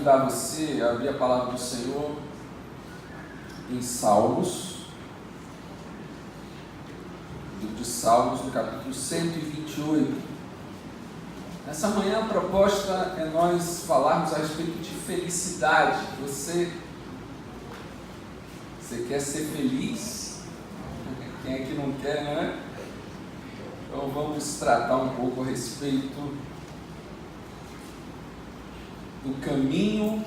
convidar você a abrir a palavra do Senhor em Salmos, livro de Salmos, no capítulo 128. Nessa manhã a proposta é nós falarmos a respeito de felicidade. Você quer ser feliz? Quem é que não quer, não é? Então vamos tratar um pouco a respeito do caminho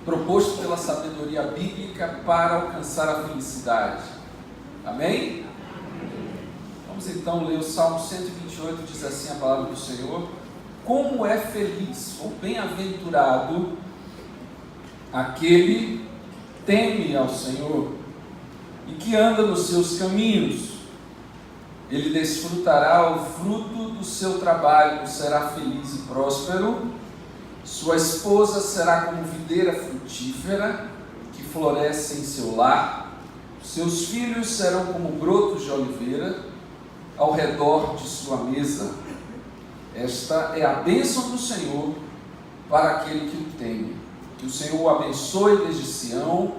proposto pela sabedoria bíblica para alcançar a felicidade. Amém? Vamos então ler o Salmo 128, diz assim a palavra do Senhor: como é feliz ou bem-aventurado aquele que teme ao Senhor e que anda nos seus caminhos. Ele desfrutará o fruto do seu trabalho, será feliz e próspero. Sua esposa será como videira frutífera que floresce em seu lar. Seus filhos serão como brotos de oliveira ao redor de sua mesa. Esta é a bênção do Senhor para aquele que o teme. Que o Senhor o abençoe desde Sião,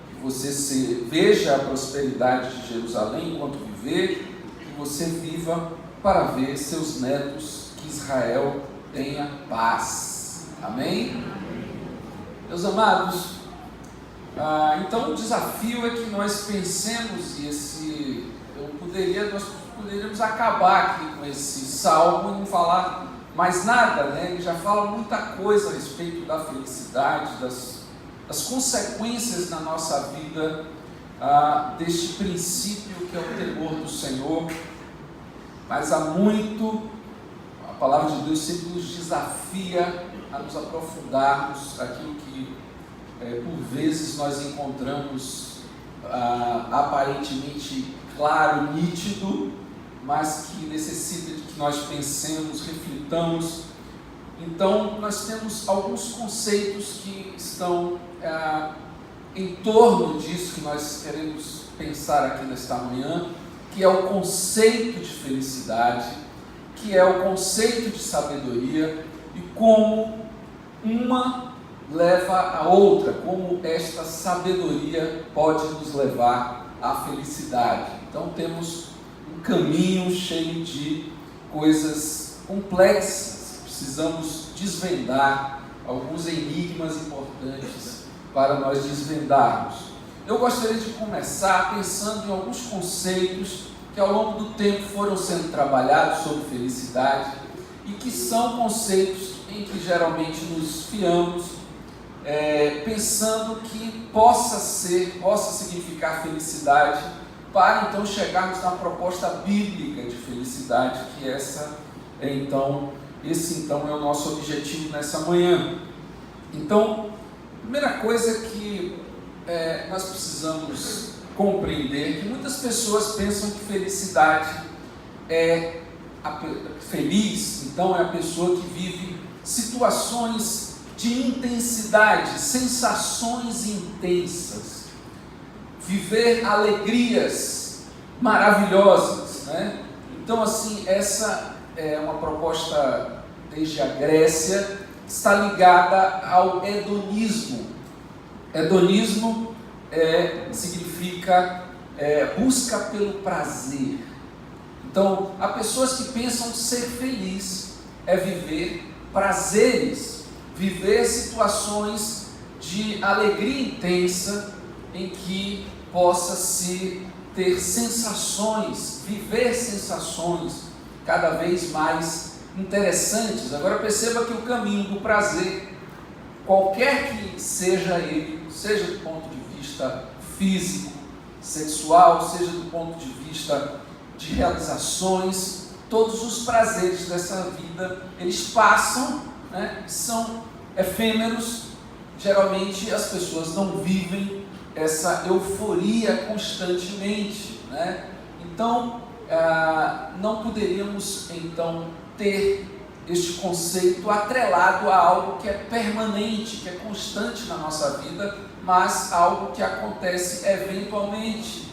que você veja a prosperidade de Jerusalém enquanto viver, que você viva para ver seus netos, que Israel tenha paz. Amém? Meus amados, então o desafio é que nós pensemos, e nós poderíamos acabar aqui com esse salmo e não falar mais nada, né? Ele já fala muita coisa a respeito da felicidade, das consequências na nossa vida, deste princípio que é o temor do Senhor. Mas há muito, a palavra de Deus sempre nos desafia a nos aprofundarmos aquilo que por vezes nós encontramos aparentemente claro, nítido, mas que necessita de que nós pensemos, reflitamos. Então nós temos alguns conceitos que estão em torno disso que nós queremos pensar aqui nesta manhã, que é o conceito de felicidade, que é o conceito de sabedoria, e como uma leva a outra, como esta sabedoria pode nos levar à felicidade. Então temos um caminho cheio de coisas complexas, precisamos desvendar alguns enigmas importantes para nós desvendarmos. Eu gostaria de começar pensando em alguns conceitos que ao longo do tempo foram sendo trabalhados sobre felicidade e que são conceitos em que geralmente nos fiamos, pensando que possa significar felicidade, para então chegarmos na proposta bíblica de felicidade, que esse é o nosso objetivo nessa manhã. Então, a primeira coisa que nós precisamos compreender, que muitas pessoas pensam que felicidade feliz, então é a pessoa que vive situações de intensidade, sensações intensas, viver alegrias maravilhosas, né? Então assim, essa é uma proposta desde a Grécia, está ligada ao hedonismo. Hedonismo significa busca pelo prazer. Então, há pessoas que pensam que ser feliz é viver prazeres, viver situações de alegria intensa em que possa se ter sensações, viver sensações cada vez mais interessantes. Agora perceba que o caminho do prazer, qualquer que seja ele, seja do ponto de vista físico, sexual, seja do ponto de vista de realizações, todos os prazeres dessa vida, eles passam, né? São efêmeros. Geralmente as pessoas não vivem essa euforia constantemente, né? Então não poderíamos então ter este conceito atrelado a algo que é permanente, que é constante na nossa vida, mas algo que acontece eventualmente.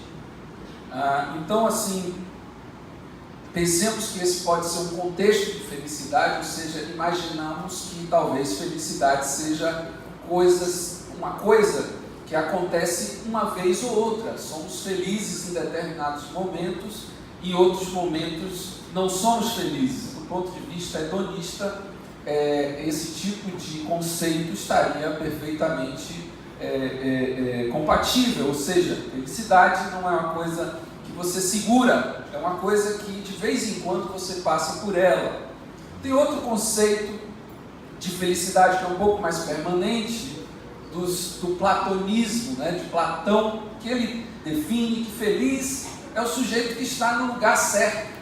Então assim, pensemos que esse pode ser um contexto de felicidade, ou seja, imaginamos que talvez felicidade seja uma coisa que acontece uma vez ou outra. Somos felizes em determinados momentos, e em outros momentos não somos felizes. Do ponto de vista hedonista, esse tipo de conceito estaria perfeitamente compatível, ou seja, felicidade não é uma coisa que você segura, é uma coisa que de vez em quando você passa por ela. Tem outro conceito de felicidade que é um pouco mais permanente, do platonismo, de Platão, que ele define que feliz é o sujeito que está no lugar certo.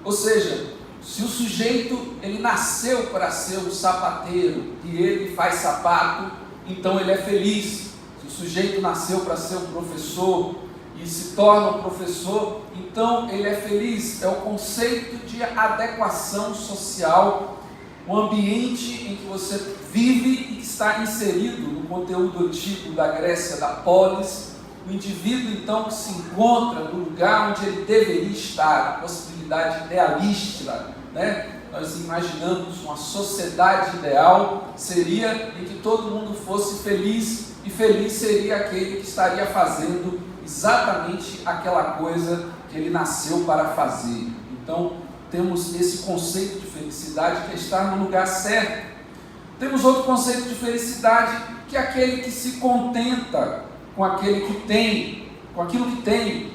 Ou seja, se o sujeito ele nasceu para ser um sapateiro e ele faz sapato, então ele é feliz. Se o sujeito nasceu para ser um professor e se torna um professor, então ele é feliz. É o conceito de adequação social, o ambiente em que você vive e que está inserido no conteúdo antigo da Grécia, da polis. O indivíduo então que se encontra no lugar onde ele deveria estar, a possibilidade idealística, Nós imaginamos uma sociedade ideal, seria em que todo mundo fosse feliz, e feliz seria aquele que estaria fazendo exatamente aquela coisa que ele nasceu para fazer. Então, temos esse conceito de felicidade que é estar no lugar certo. Temos outro conceito de felicidade, que é aquele que se contenta com aquele que tem, com aquilo que tem,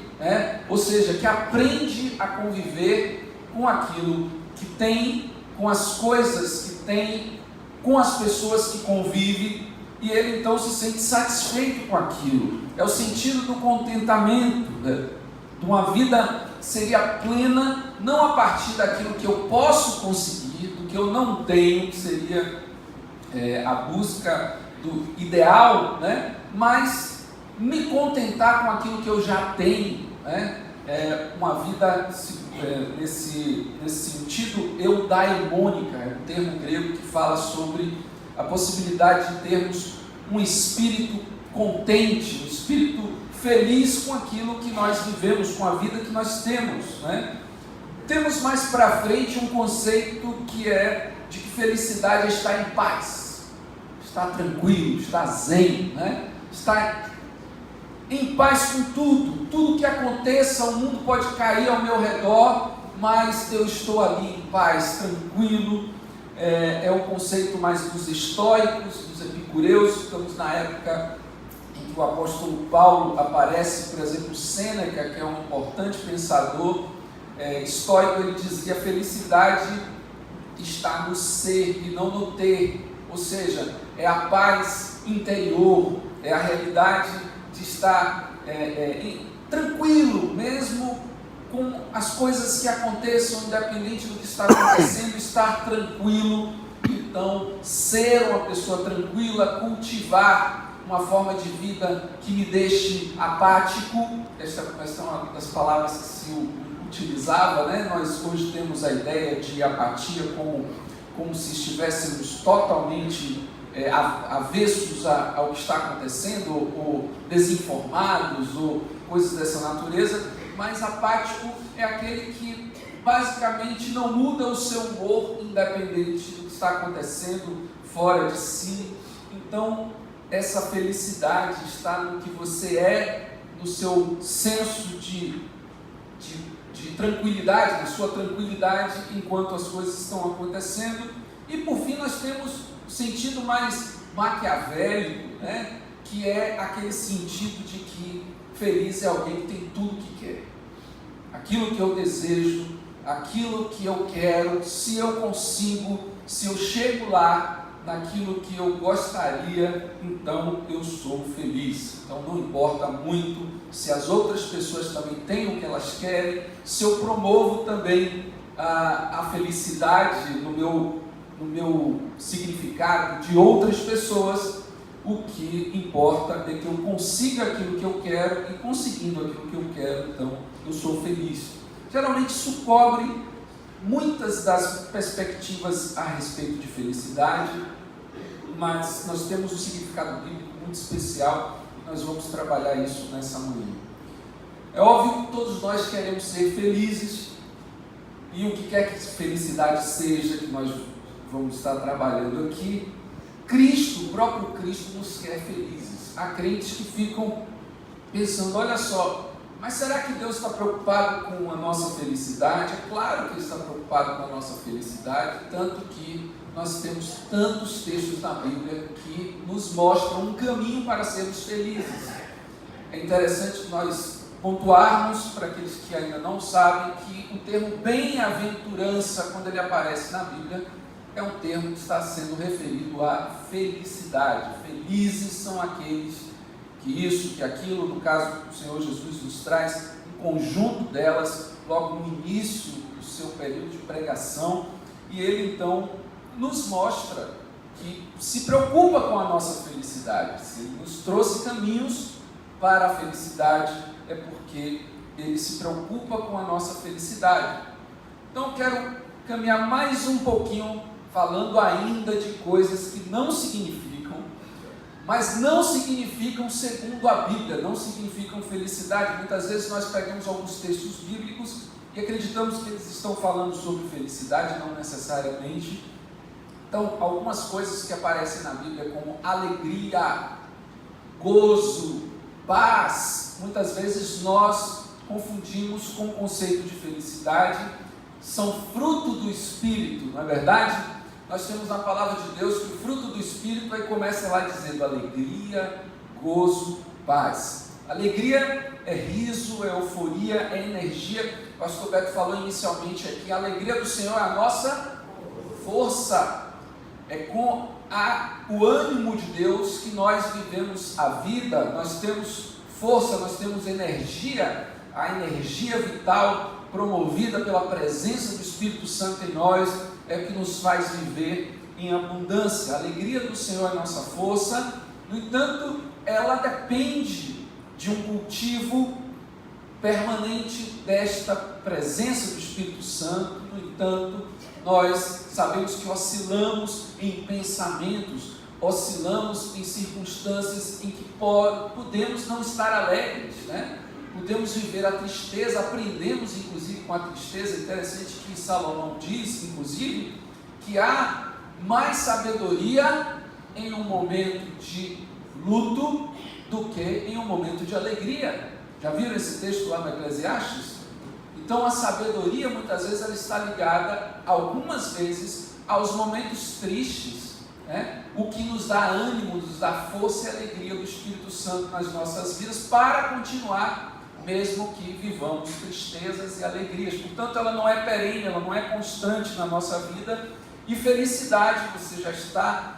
ou seja, que aprende a conviver com aquilo que tem, com as coisas que tem, com as pessoas que convive, e ele então se sente satisfeito com aquilo. É o sentido do contentamento, de uma vida que seria plena, não a partir daquilo que eu posso conseguir, do que eu não tenho, que seria a busca do ideal, mas me contentar com aquilo que eu já tenho, uma vida nesse sentido eudaimônica, é um termo grego que fala sobre a possibilidade de termos um espírito contente, um espírito feliz com aquilo que nós vivemos, com a vida que nós temos. Temos mais para frente um conceito que é de que felicidade é estar em paz, estar tranquilo, estar zen, estar em paz com tudo que aconteça. O mundo pode cair ao meu redor, mas eu estou ali em paz, tranquilo. É um conceito mais dos estoicos, dos epicureus. Estamos na época em que o apóstolo Paulo aparece, por exemplo, Sêneca, que é um importante pensador estoico. Ele dizia: a felicidade está no ser e não no ter, ou seja, é a paz interior, é a realidade de estar tranquilo, mesmo com as coisas que aconteçam, independente do que está acontecendo, estar tranquilo. Então, ser uma pessoa tranquila, cultivar uma forma de vida que me deixe apático. Esta é uma das palavras que se utilizava, Nós hoje temos a ideia de apatia como se estivéssemos totalmente avessos ao que está acontecendo, ou desinformados, ou coisas dessa natureza. Mas apático é aquele que basicamente não muda o seu humor, independente do que está acontecendo fora de si. Então, essa felicidade está no que você é, no seu senso de tranquilidade, na sua tranquilidade enquanto as coisas estão acontecendo. E por fim nós temos o sentido mais maquiavélico, que é aquele sentido de que feliz é alguém que tem tudo que quer, aquilo que eu desejo, aquilo que eu quero. Se eu consigo, se eu chego lá naquilo que eu gostaria, então eu sou feliz. Então não importa muito se as outras pessoas também têm o que elas querem, se eu promovo também a felicidade no meu significado de outras pessoas. O que importa é que eu consiga aquilo que eu quero, e conseguindo aquilo que eu quero, então eu sou feliz. Geralmente isso cobre muitas das perspectivas a respeito de felicidade, mas nós temos um significado bíblico muito especial e nós vamos trabalhar isso nessa manhã. É óbvio que todos nós queremos ser felizes, e o que quer que felicidade seja, que nós vamos estar trabalhando aqui, Cristo Cristo, o próprio Cristo, nos quer felizes. Há crentes que ficam pensando, olha só, mas será que Deus está preocupado com a nossa felicidade? É claro que Ele está preocupado com a nossa felicidade, tanto que nós temos tantos textos na Bíblia que nos mostram um caminho para sermos felizes. É interessante nós pontuarmos, para aqueles que ainda não sabem, que o termo bem-aventurança, quando ele aparece na Bíblia, é um termo que está sendo referido à felicidade. Felizes são aqueles que isso, que aquilo, no caso o Senhor Jesus nos traz um conjunto delas, logo no início do seu período de pregação, e Ele então nos mostra que se preocupa com a nossa felicidade. Se Ele nos trouxe caminhos para a felicidade, é porque Ele se preocupa com a nossa felicidade. Então quero caminhar mais um pouquinho, falando ainda de coisas que não significam, mas não significam segundo a Bíblia, não significam felicidade. Muitas vezes nós pegamos alguns textos bíblicos e acreditamos que eles estão falando sobre felicidade, não necessariamente. Então, algumas coisas que aparecem na Bíblia como alegria, gozo, paz, muitas vezes nós confundimos com o conceito de felicidade, são fruto do Espírito, não é verdade? Nós temos na palavra de Deus que o fruto do Espírito aí começa lá dizendo alegria, gozo, paz. Alegria é riso, é euforia, é energia. O pastor Beto falou inicialmente aqui, a alegria do Senhor é a nossa força. É com o ânimo de Deus que nós vivemos a vida, nós temos força, nós temos energia, a energia vital promovida pela presença do Espírito Santo em nós, é o que nos faz viver em abundância. A alegria do Senhor é a nossa força, no entanto, ela depende de um cultivo permanente desta presença do Espírito Santo. No entanto, nós sabemos que oscilamos em pensamentos, oscilamos em circunstâncias em que podemos não estar alegres, né? Podemos viver a tristeza, aprendemos inclusive com a tristeza. É interessante que Salomão diz, inclusive, que há mais sabedoria em um momento de luto do que em um momento de alegria. Já viram esse texto lá no Eclesiastes? Então a sabedoria muitas vezes ela está ligada, algumas vezes, aos momentos tristes, né? O que nos dá ânimo, nos dá força e alegria do Espírito Santo nas nossas vidas para continuar, mesmo que vivamos tristezas e alegrias. Portanto, ela não é perene, ela não é constante na nossa vida. E felicidade, você já está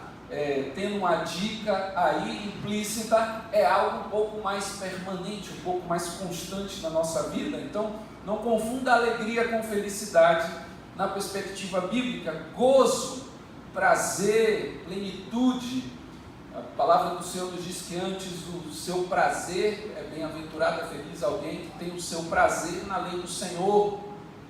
tendo uma dica aí implícita, é algo um pouco mais permanente, um pouco mais constante na nossa vida. Então, não confunda alegria com felicidade na perspectiva bíblica. Gozo, prazer, plenitude. A palavra do Senhor nos diz que antes do seu prazer, é bem-aventurado, é feliz alguém que tem o seu prazer na lei do Senhor,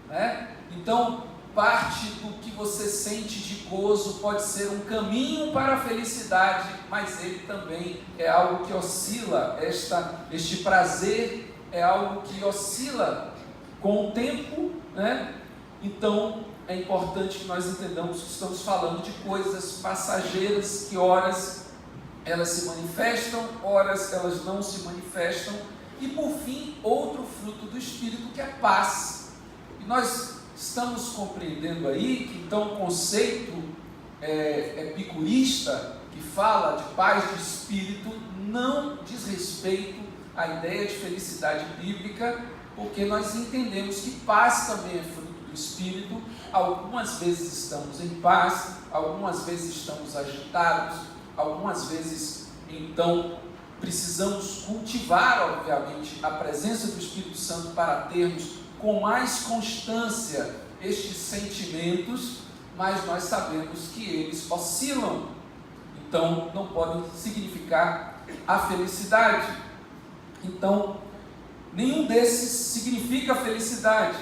né? Então, parte do que você sente de gozo pode ser um caminho para a felicidade, mas ele também é algo que oscila. Este prazer é algo que oscila com o tempo, né? Então, é importante que nós entendamos que estamos falando de coisas passageiras, que horas elas se manifestam, horas elas não se manifestam, e por fim, outro fruto do Espírito, que é paz. E nós estamos compreendendo aí que então o conceito epicurista, que fala de paz de espírito, não diz respeito à ideia de felicidade bíblica, porque nós entendemos que paz também é fruto do Espírito. Algumas vezes estamos em paz, algumas vezes estamos agitados, algumas vezes, então, precisamos cultivar, obviamente, a presença do Espírito Santo para termos com mais constância estes sentimentos, mas nós sabemos que eles oscilam, então não podem significar a felicidade. Então, nenhum desses significa felicidade.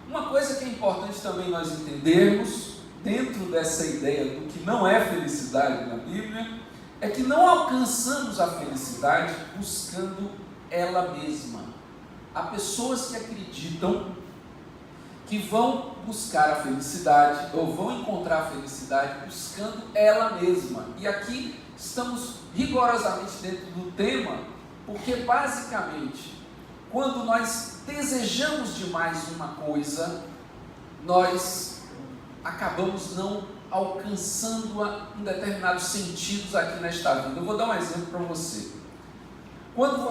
Uma coisa que é importante também nós entendermos, dentro dessa ideia do que não é felicidade na Bíblia, é que não alcançamos a felicidade buscando ela mesma. Há pessoas que acreditam que vão buscar a felicidade, ou vão encontrar a felicidade buscando ela mesma. E aqui estamos rigorosamente dentro do tema, porque basicamente, quando nós desejamos demais uma coisa, nós acabamos não alcançando-a em determinados sentidos aqui nesta vida. Eu vou dar um exemplo para você. Quando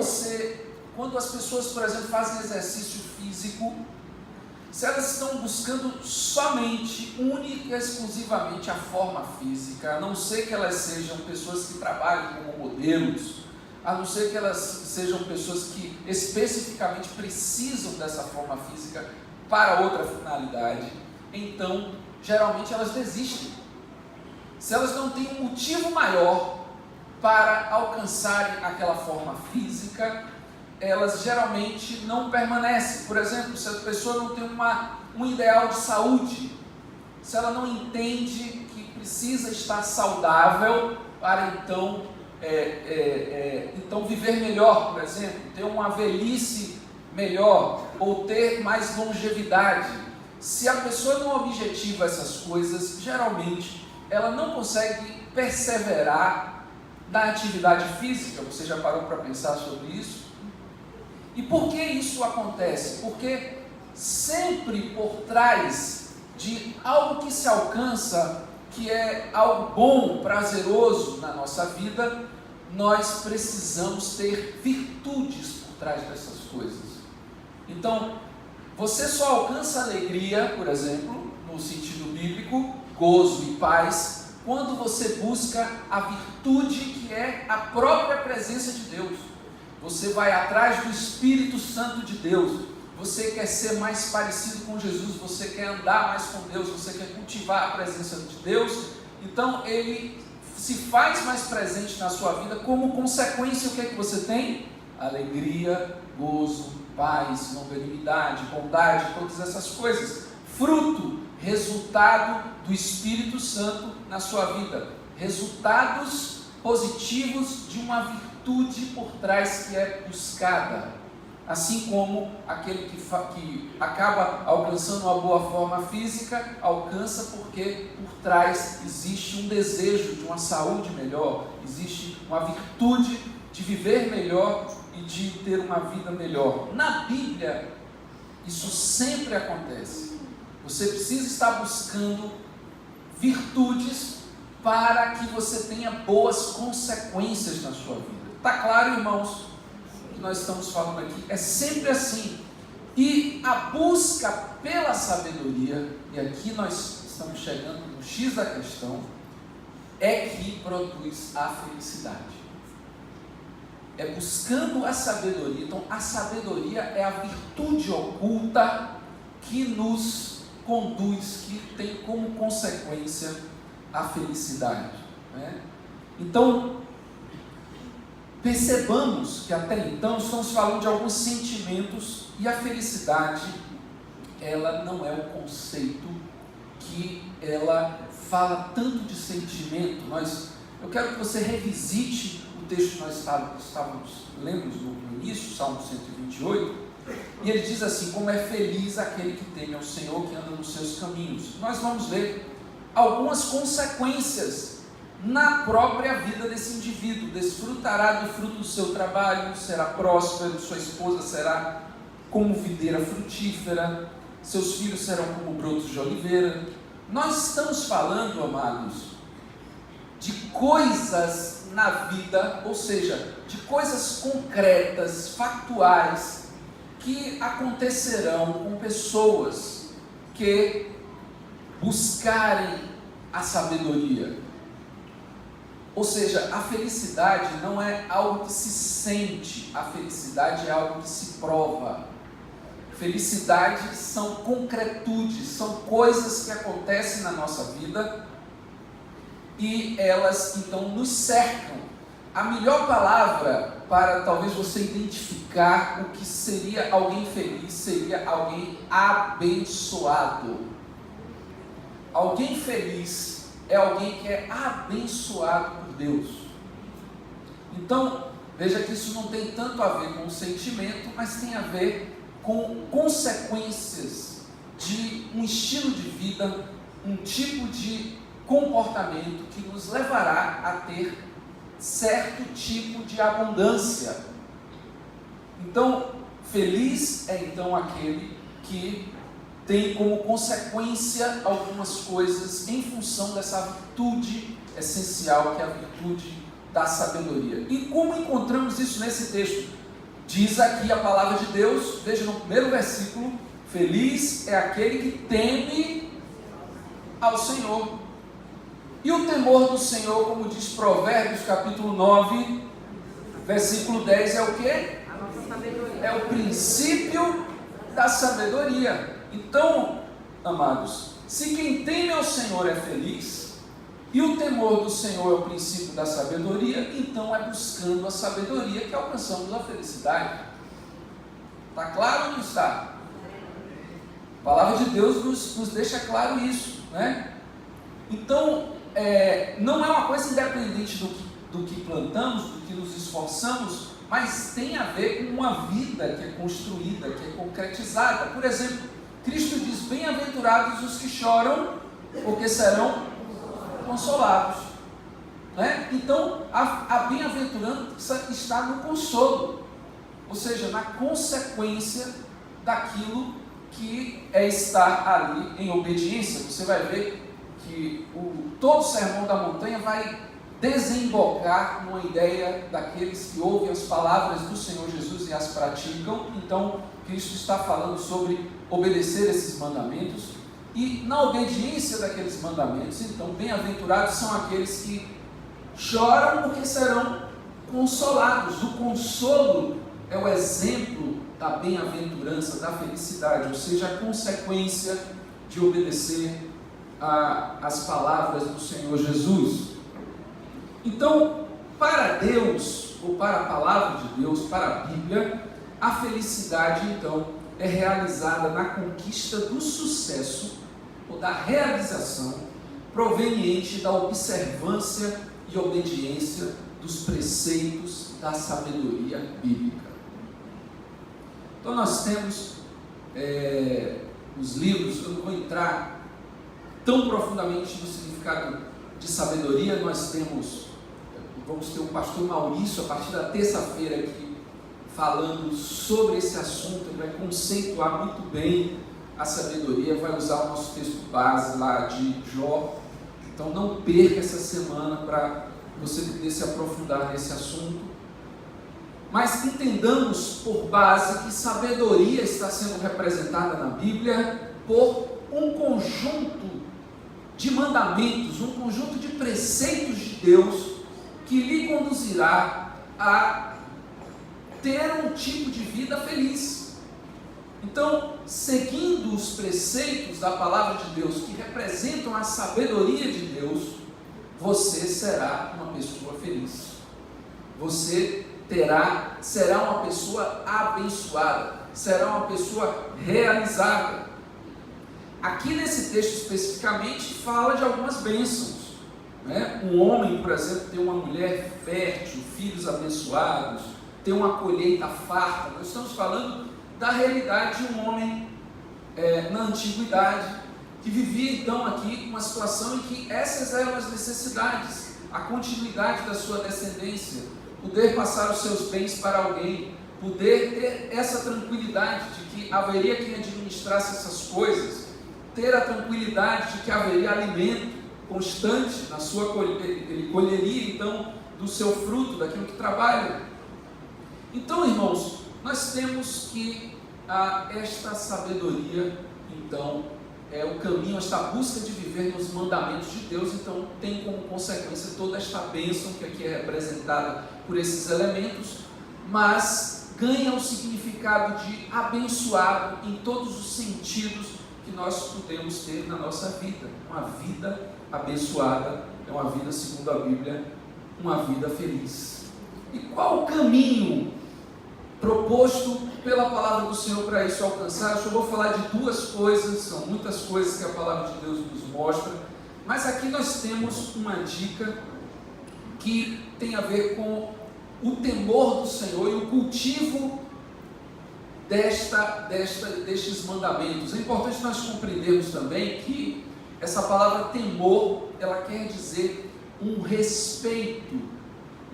as pessoas, por exemplo, fazem exercício físico, se elas estão buscando somente, única e exclusivamente a forma física, a não ser que elas sejam pessoas que trabalhem como modelos, a não ser que elas sejam pessoas que especificamente precisam dessa forma física para outra finalidade, então, geralmente elas desistem. Se elas não têm um motivo maior para alcançarem aquela forma física, elas geralmente não permanecem. Por exemplo, se a pessoa não tem um ideal de saúde, se ela não entende que precisa estar saudável para então viver melhor, por exemplo, ter uma velhice melhor ou ter mais longevidade. Se a pessoa não objetiva essas coisas, geralmente ela não consegue perseverar na atividade física. Você já parou para pensar sobre isso? E por que isso acontece? Porque sempre por trás de algo que se alcança, que é algo bom, prazeroso na nossa vida, nós precisamos ter virtudes por trás dessas coisas. Então, você só alcança alegria, por exemplo, no sentido bíblico, gozo e paz, quando você busca a virtude que é a própria presença de Deus. Você vai atrás do Espírito Santo de Deus, você quer ser mais parecido com Jesus, você quer andar mais com Deus, você quer cultivar a presença de Deus, então Ele se faz mais presente na sua vida. Como consequência, o que é que você tem? Alegria, gozo, paz, longanimidade, bondade, todas essas coisas, fruto, resultado do Espírito Santo na sua vida, resultados positivos de uma virtude por trás que é buscada, assim como aquele que acaba alcançando uma boa forma física, alcança porque por trás existe um desejo de uma saúde melhor, existe uma virtude de viver melhor e de ter uma vida melhor. Na Bíblia, isso sempre acontece. Você precisa estar buscando virtudes para que você tenha boas consequências na sua vida. Está claro, irmãos, o que nós estamos falando aqui? É sempre assim. E a busca pela sabedoria, e aqui nós estamos chegando no X da questão, é que produz a felicidade. É buscando a sabedoria. Então, a sabedoria é a virtude oculta que nos conduz, que tem como consequência a felicidade, né? Então, percebamos que até então estamos falando de alguns sentimentos, e a felicidade, ela não é um conceito que ela fala tanto de sentimento. Eu quero que você revisite o texto que nós estávamos lendo no início, Salmo 128, e ele diz assim: como é feliz aquele que teme ao Senhor, que anda nos seus caminhos. Nós vamos ver algumas consequências na própria vida desse indivíduo. Desfrutará do fruto do seu trabalho, será próspero, sua esposa será como videira frutífera, seus filhos serão como brotos de oliveira. Nós estamos falando, amados, de coisas na vida, ou seja, de coisas concretas, factuais, que acontecerão com pessoas que buscarem a sabedoria. Ou seja, a felicidade não é algo que se sente, a felicidade é algo que se prova. Felicidade são concretudes, são coisas que acontecem na nossa vida e elas então nos cercam. A melhor palavra para talvez você identificar o que seria alguém feliz seria alguém abençoado. Alguém feliz é alguém que é abençoado por Deus. Então, veja que isso não tem tanto a ver com o sentimento, mas tem a ver com consequências de um estilo de vida, um tipo de comportamento que nos levará a ter certo tipo de abundância. Então, feliz é então aquele que tem como consequência algumas coisas em função dessa virtude essencial, que é a virtude da sabedoria. E como encontramos isso nesse texto? Diz aqui a palavra de Deus, veja no primeiro versículo: feliz é aquele que teme ao Senhor. E o temor do Senhor, como diz Provérbios capítulo 9, versículo 10, é o quê? A nossa sabedoria. É o princípio da sabedoria. Então, amados, se quem teme ao Senhor é feliz, e o temor do Senhor é o princípio da sabedoria, então é buscando a sabedoria que alcançamos a felicidade. Está claro ou não está? A palavra de Deus nos deixa claro isso, né? Então, não é uma coisa independente do que plantamos, do que nos esforçamos, mas tem a ver com uma vida que é construída, que é concretizada. Por exemplo, Cristo diz: bem-aventurados os que choram, porque serão consolados. Né? Então, a bem-aventurança está no consolo, ou seja, na consequência daquilo que é estar ali em obediência. Você vai ver que todo o sermão da montanha vai desembocar numa ideia daqueles que ouvem as palavras do Senhor Jesus e as praticam. Então, Cristo está falando sobre obedecer esses mandamentos, e na obediência daqueles mandamentos, então, bem-aventurados são aqueles que choram, porque serão consolados. O consolo é o exemplo da bem-aventurança, da felicidade, ou seja, a consequência de obedecer às palavras do Senhor Jesus. Então, para Deus, ou para a palavra de Deus, para a Bíblia, a felicidade, então, é realizada na conquista do sucesso, ou da realização, proveniente da observância e obediência dos preceitos da sabedoria bíblica. Então, nós temos os livros. Eu não vou entrar tão profundamente no significado de sabedoria. Nós vamos ter o pastor Maurício, a partir da terça-feira aqui, falando sobre esse assunto. Ele vai conceituar muito bem a sabedoria, vai usar o nosso texto base lá de Jó. Então não perca essa semana para você poder se aprofundar nesse assunto. Mas entendamos por base que sabedoria está sendo representada na Bíblia por um conjunto de mandamentos, um conjunto de preceitos de Deus que lhe conduzirá a ter um tipo de vida feliz. Então, seguindo os preceitos da palavra de Deus que representam a sabedoria de Deus, você será uma pessoa feliz. Você será uma pessoa abençoada, será uma pessoa realizada. Aqui nesse texto especificamente fala de algumas bênçãos, né? Um homem, por exemplo, tem uma mulher fértil, filhos abençoados, tem uma colheita farta. Nós estamos falando da realidade de um homem na antiguidade, que vivia então aqui uma situação em que essas eram as necessidades: a continuidade da sua descendência, poder passar os seus bens para alguém, poder ter essa tranquilidade de que haveria quem administrasse essas coisas, ter a tranquilidade de que haveria alimento constante na sua colheita. Ele colheria então do seu fruto, daquilo que trabalha. Então, irmãos, nós temos que esta sabedoria, então, é o caminho, esta busca de viver nos mandamentos de Deus, então tem como consequência toda esta bênção que aqui é representada por esses elementos, mas ganha o significado de abençoado em todos os sentidos que nós podemos ter na nossa vida. Uma vida abençoada é uma vida, segundo a Bíblia, uma vida feliz. E qual o caminho proposto pela palavra do Senhor para isso alcançar? Eu só vou falar de duas coisas, são muitas coisas que a palavra de Deus nos mostra, mas aqui nós temos uma dica que tem a ver com o temor do Senhor e o cultivo destes mandamentos. É importante nós compreendermos também que essa palavra temor, ela quer dizer um respeito.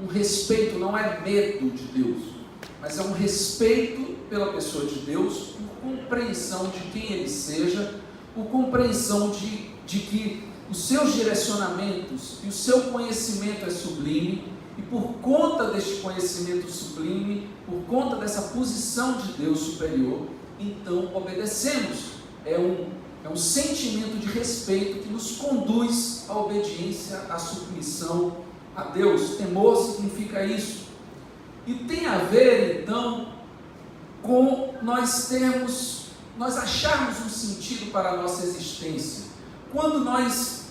Um respeito não é medo de Deus, mas é um respeito pela pessoa de Deus, por compreensão de quem Ele seja, por compreensão de que os seus direcionamentos e o seu conhecimento é sublime, e por conta deste conhecimento sublime, por conta dessa posição de Deus superior, então obedecemos. É um sentimento de respeito que nos conduz à obediência, à submissão a Deus. Temor significa isso. E tem a ver, então, com nós acharmos um sentido para a nossa existência. Quando nós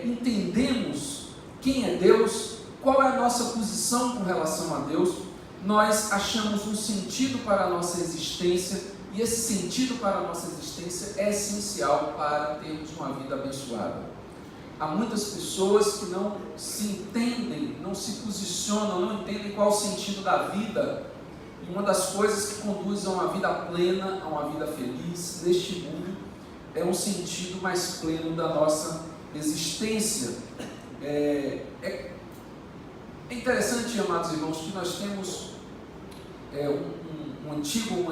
entendemos quem é Deus, qual é a nossa posição com relação a Deus, nós achamos um sentido para a nossa existência, e esse sentido para a nossa existência é essencial para termos uma vida abençoada. Há muitas pessoas que não se entendem, não se posicionam, não entendem qual é o sentido da vida, e uma das coisas que conduz a uma vida plena, a uma vida feliz neste mundo, é um sentido mais pleno da nossa existência. É interessante, amados irmãos, que nós temos uma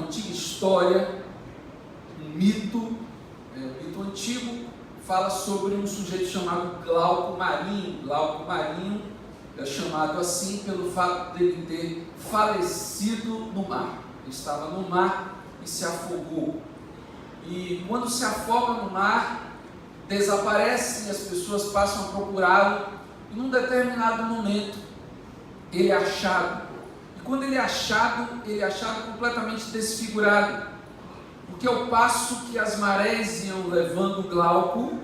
antiga história, um mito antigo, fala sobre um sujeito chamado Glauco Marinho. Glauco Marinho é chamado assim pelo fato dele ter falecido no mar. Ele estava no mar e se afogou. E quando se afoga no mar, desaparece e as pessoas passam a procurá-lo. E num determinado momento, ele é achado. E quando ele é achado completamente desfigurado. Porque ao passo que as marés iam levando Glauco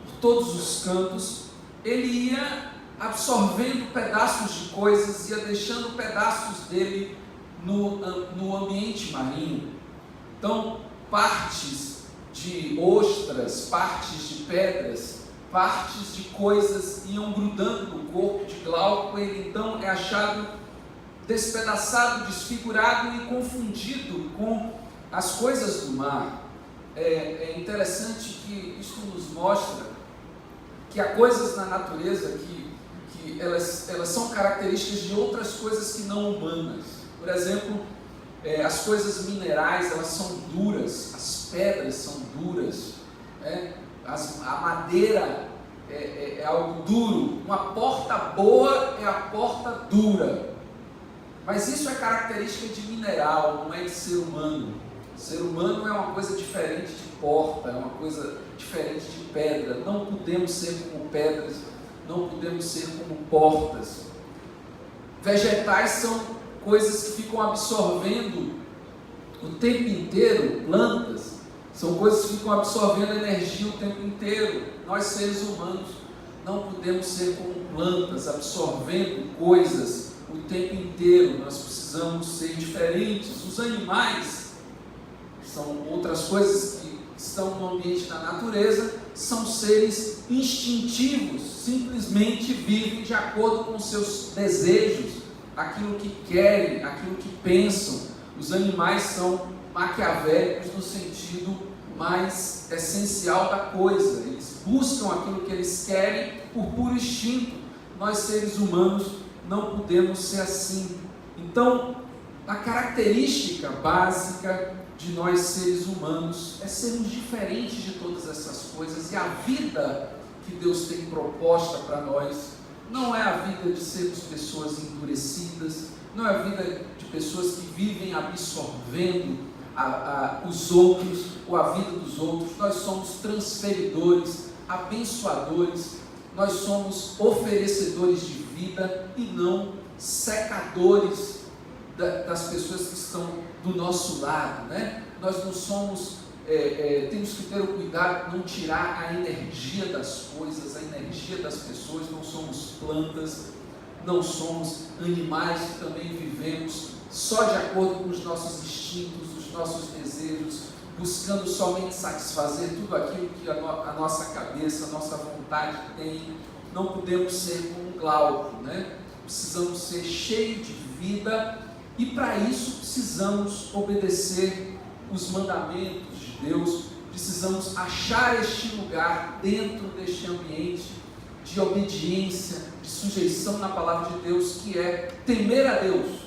por todos os cantos, ele ia absorvendo pedaços de coisas, ia deixando pedaços dele no ambiente marinho. Então, partes de ostras, partes de pedras, partes de coisas iam grudando no corpo de Glauco. Ele então é achado despedaçado, desfigurado e confundido com as coisas do mar. É interessante que isso nos mostra que há coisas na natureza que elas são características de outras coisas que não humanas. Por exemplo, as coisas minerais, elas são duras, as pedras são duras, a madeira é algo duro, uma porta boa é a porta dura. Mas isso é característica de mineral, não é de ser humano. Ser humano é uma coisa diferente de porta, é uma coisa diferente de pedra. Não podemos ser como pedras, não podemos ser como portas. Vegetais são coisas que ficam absorvendo o tempo inteiro, plantas, são coisas que ficam absorvendo energia o tempo inteiro. Nós, seres humanos, não podemos ser como plantas, absorvendo coisas o tempo inteiro. Nós precisamos ser diferentes. Os animais são outras coisas que estão no ambiente da natureza, são seres instintivos, simplesmente vivem de acordo com seus desejos, aquilo que querem, aquilo que pensam. Os animais são maquiavélicos no sentido mais essencial da coisa, eles buscam aquilo que eles querem por puro instinto. Nós, seres humanos, não podemos ser assim. Então, a característica básica de nós, seres humanos, é sermos diferentes de todas essas coisas, e a vida que Deus tem proposta para nós não é a vida de sermos pessoas endurecidas, não é a vida de pessoas que vivem absorvendo os outros, ou a vida dos outros. Nós somos transferidores, abençoadores, nós somos oferecedores de vida e não secadores das pessoas que estão do nosso lado, né? Nós não somos, temos que ter o cuidado de não tirar a energia das coisas, a energia das pessoas. Não somos plantas, não somos animais que também vivemos só de acordo com os nossos instintos, os nossos desejos, buscando somente satisfazer tudo aquilo que a nossa cabeça, a nossa vontade tem. Não podemos ser como um Glauco, né? Precisamos ser cheios de vida E para isso precisamos obedecer os mandamentos de Deus, precisamos achar este lugar dentro deste ambiente de obediência, de sujeição na palavra de Deus, que é temer a Deus,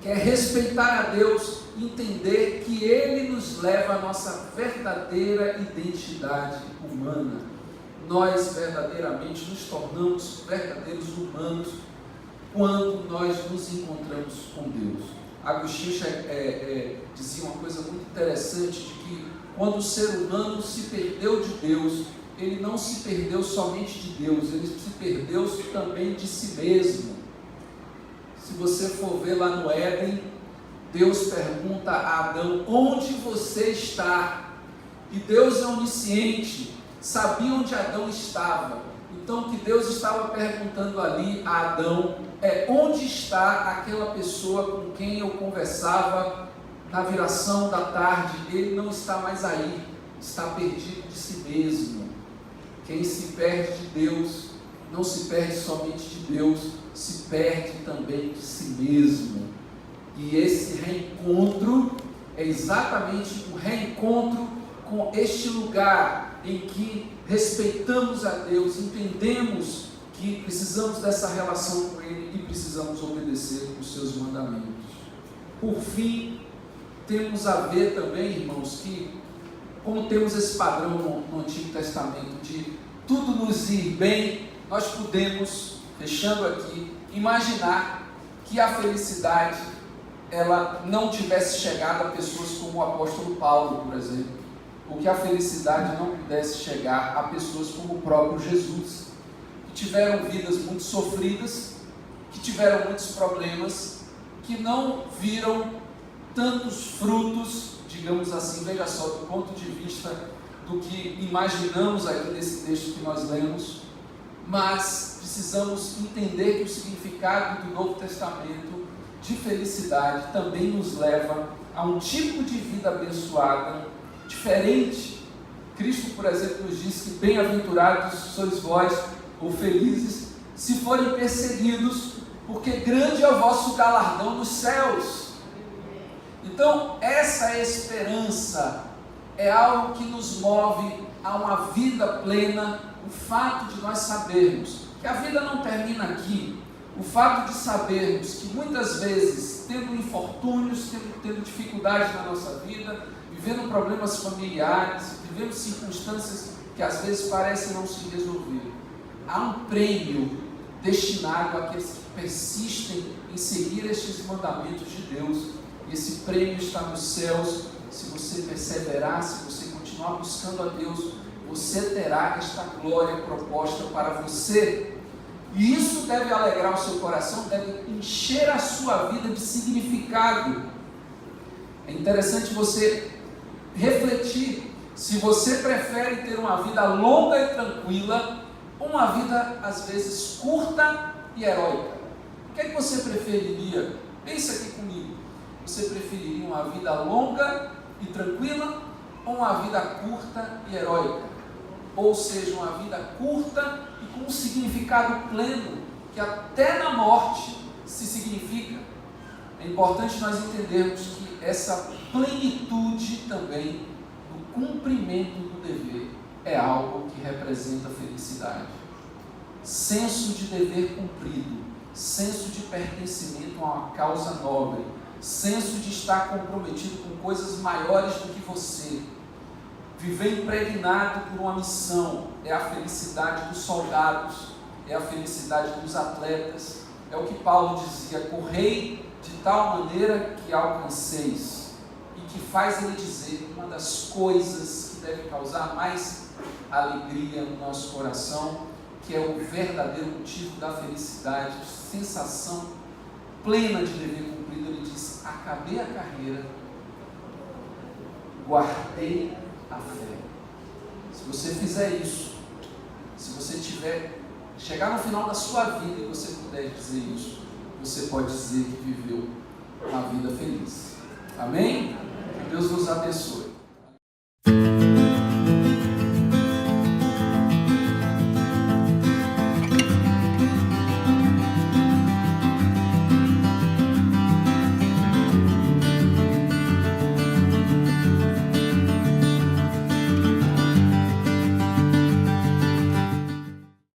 que é respeitar a Deus, entender que Ele nos leva à nossa verdadeira identidade humana. Nós verdadeiramente nos tornamos verdadeiros humanos quando nós nos encontramos com Deus. Agostinho dizia uma coisa muito interessante, de que quando o ser humano se perdeu de Deus, ele não se perdeu somente de Deus, ele se perdeu também de si mesmo. Se você for ver lá no Éden, Deus pergunta a Adão: onde você está? E Deus é onisciente, sabia onde Adão estava. Então o que Deus estava perguntando ali a Adão é: onde está aquela pessoa com quem eu conversava na viração da tarde? Ele não está mais aí, está perdido de si mesmo. Quem se perde de Deus, não se perde somente de Deus, se perde também de si mesmo. E esse reencontro é exatamente um reencontro com este lugar em que respeitamos a Deus, entendemos que precisamos dessa relação com Ele e precisamos obedecer os seus mandamentos. Por fim, temos a ver também, irmãos, que como temos esse padrão no Antigo Testamento de tudo nos ir bem, nós podemos, fechando aqui, imaginar que a felicidade ela não tivesse chegado a pessoas como o apóstolo Paulo, por exemplo, ou que a felicidade não pudesse chegar a pessoas como o próprio Jesus, que tiveram vidas muito sofridas, que tiveram muitos problemas, que não viram tantos frutos, digamos assim, veja só, do ponto de vista do que imaginamos aqui nesse texto que nós lemos, mas precisamos entender que o significado do Novo Testamento de felicidade também nos leva a um tipo de vida abençoada, diferente. Cristo, por exemplo, nos diz que bem-aventurados sois vós, ou felizes, se forem perseguidos, porque grande é o vosso galardão nos céus. Então, essa esperança é algo que nos move a uma vida plena, o fato de nós sabermos que a vida não termina aqui, o fato de sabermos que muitas vezes, tendo infortúnios, tendo dificuldades na nossa vida, vivendo problemas familiares, vivendo circunstâncias que às vezes parecem não se resolver, há um prêmio destinado àqueles que persistem em seguir estes mandamentos de Deus, e esse prêmio está nos céus. Se você perseverar, se você continuar buscando a Deus, você terá esta glória proposta para você. E isso deve alegrar o seu coração, deve encher a sua vida de significado. É interessante você refletir se você prefere ter uma vida longa e tranquila, ou uma vida às vezes curta e heróica. O que é que você preferiria? Pensa aqui comigo. Você preferiria uma vida longa e tranquila, ou uma vida curta e heróica? Ou seja, uma vida curta e com um significado pleno, que até na morte se significa. É importante nós entendermos que essa plenitude também do cumprimento do dever é algo que representa felicidade. Senso de dever cumprido, senso de pertencimento a uma causa nobre, senso de estar comprometido com coisas maiores do que você, viver impregnado por uma missão, é a felicidade dos soldados, é a felicidade dos atletas, é o que Paulo dizia: correi de tal maneira que alcanceis, e que faz ele dizer uma das coisas que deve causar mais alegria no nosso coração, que é o verdadeiro motivo da felicidade, sensação plena de dever cumprido. Ele diz: acabei a carreira, guardei a fé. Se você fizer isso, se você chegar no final da sua vida e você puder dizer isso, você pode dizer que viveu uma vida feliz. Amém? Que Deus nos abençoe.